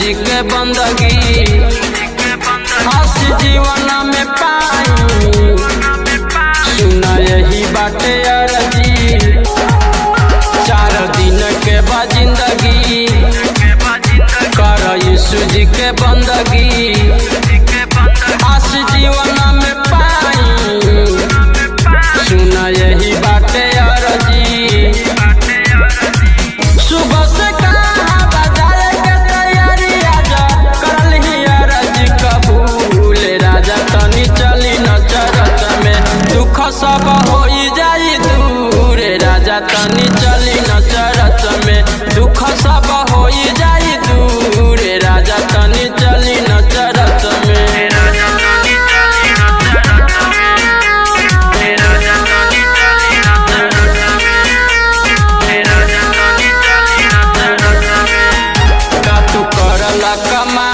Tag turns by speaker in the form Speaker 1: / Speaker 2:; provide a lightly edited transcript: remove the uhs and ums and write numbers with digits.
Speaker 1: जी के बंदगी हस जीवन में पाई सुना यही बाटे अर्जी 4 दिन के बाद जिंदगी कर यीशु जी के बंदगी हस जीवन में पाई सुना यही बाटे अर्जी सुबह से सब हो जाई दूर राजा तनी चली न चरच में दुख सब हो जाई दूर राजा तनी चली न चरच में का तू करला कमा